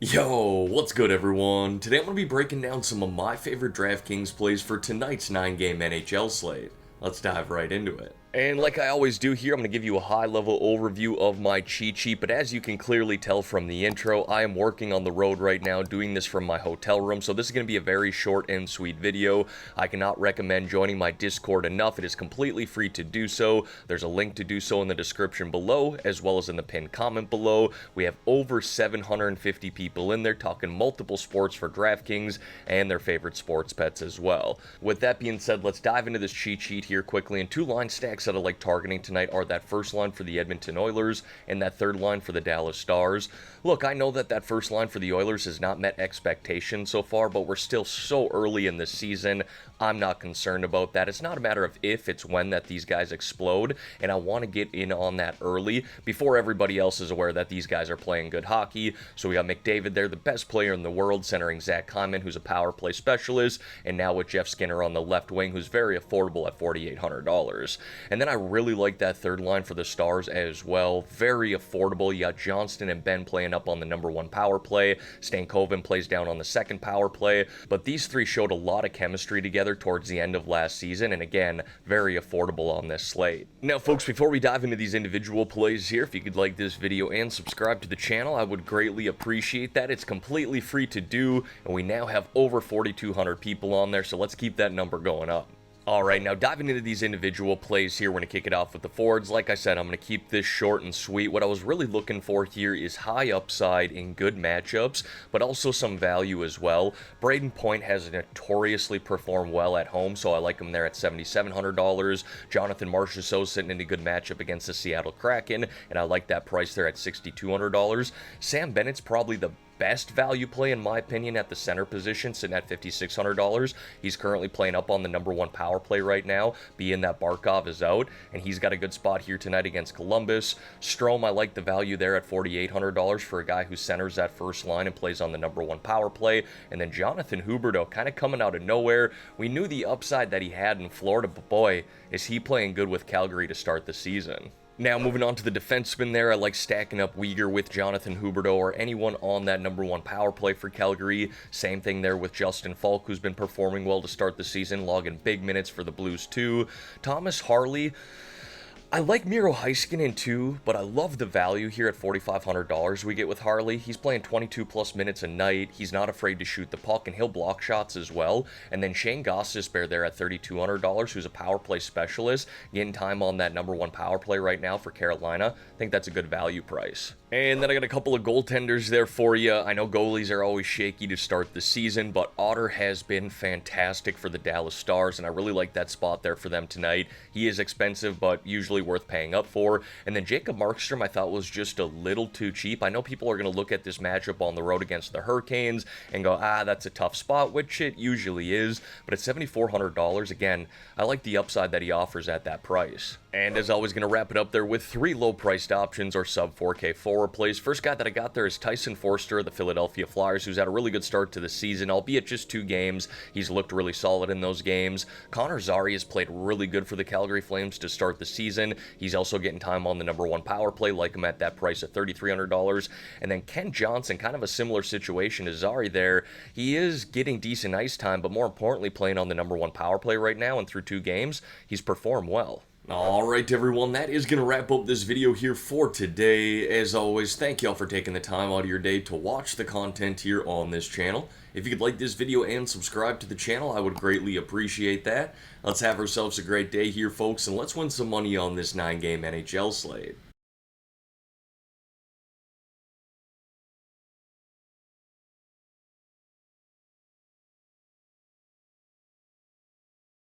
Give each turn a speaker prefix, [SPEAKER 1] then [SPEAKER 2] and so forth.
[SPEAKER 1] Yo, what's good everyone? Today I'm going to be breaking down some of my favorite DraftKings plays for tonight's 9-game NHL slate. Let's dive right into it. And like I always do here, I'm going to give you a high-level overview of my cheat sheet, but as you can clearly tell from the intro, I am working on the road right now, doing this from my hotel room, so this is going to be a very short and sweet video. I cannot recommend joining my Discord enough. It is completely free to do so. There's a link to do so in the description below, as well as in the pinned comment below. We have over 750 people in there talking multiple sports for DraftKings and their favorite sports bets as well. With that being said, let's dive into this cheat sheet here quickly, and two line stacks that I like targeting tonight are that first line for the Edmonton Oilers and that third line for the Dallas Stars. Look, I know that first line for the Oilers has not met expectations so far, but we're still so early in this season. I'm not concerned about that. It's not a matter of if, it's when that these guys explode, and I want to get in on that early before everybody else is aware that these guys are playing good hockey. So we got McDavid there, the best player in the world, centering Zach Hyman, who's a power play specialist, and now with Jeff Skinner on the left wing, who's very affordable at $4,800. And then I really like that third line for the Stars as well. Very affordable. You got Johnston and Ben playing up on the number one power play. Stankoven plays down on the second power play. But these three showed a lot of chemistry together towards the end of last season, and again, very affordable on this slate. Now folks, before we dive into these individual plays here, if you could like this video and subscribe to the channel, I would greatly appreciate that. It's completely free to do, and we now have over 4,200 people on there, so let's keep that number going up. Alright, now diving into these individual plays here, we're going to kick it off with the forwards. Like I said, I'm going to keep this short and sweet. What I was really looking for here is high upside in good matchups, but also some value as well. Braden Point has notoriously performed well at home, so I like him there at $7,700. Jonathan Marchessault sitting in a good matchup against the Seattle Kraken, and I like that price there at $6,200. Sam Bennett's probably the best value play in my opinion at the center position, sitting at $5,600. He's currently playing up on the number one power play right now, being that Barkov is out, and he's got a good spot here tonight against Columbus. Strome, I like the value there at $4,800 for a guy who centers that first line and plays on the number one power play. And then Jonathan Huberdeau kind of coming out of nowhere. We knew the upside that he had in Florida, but boy, is he playing good with Calgary to start the season. Now, moving on to the defensemen there, I like stacking up Weegar with Jonathan Huberdeau or anyone on that number one power play for Calgary. Same thing there with Justin Falk, who's been performing well to start the season, logging big minutes for the Blues too. Thomas Harley, I like Miro Heiskanen too, but I love the value here at $4,500 we get with Harley. He's playing 22 plus minutes a night. He's not afraid to shoot the puck, and he'll block shots as well. And then Shane Gostisbehere there at $3,200, who's a power play specialist, getting time on that number one power play right now for Carolina. I think that's a good value price. And then I got a couple of goaltenders there for you. I know goalies are always shaky to start the season, but Otter has been fantastic for the Dallas Stars, and I really like that spot there for them tonight. He is expensive, but usually worth paying up for. And then Jacob Markstrom I thought was just a little too cheap. I know people are going to look at this matchup on the road against the Hurricanes and go, that's a tough spot, which it usually is, but at $7,400, again, I like the upside that he offers at that price. And as always, going to wrap it up there with three low-priced options or sub-4K forward plays. First guy that I got there is Tyson Forster of the Philadelphia Flyers, who's had a really good start to the season, albeit just 2 games. He's looked really solid in those games. Connor Zary has played really good for the Calgary Flames to start the season. He's also getting time on the number one power play, like him at that price of $3,300. And then Ken Johnson, kind of a similar situation to Zary there. He is getting decent ice time, but more importantly, playing on the number one power play right now, and through 2 games, he's performed well. Alright everyone, that is going to wrap up this video here for today. As always, thank y'all for taking the time out of your day to watch the content here on this channel. If you could like this video and subscribe to the channel, I would greatly appreciate that. Let's have ourselves a great day here, folks, and let's win some money on this 9-game NHL slate.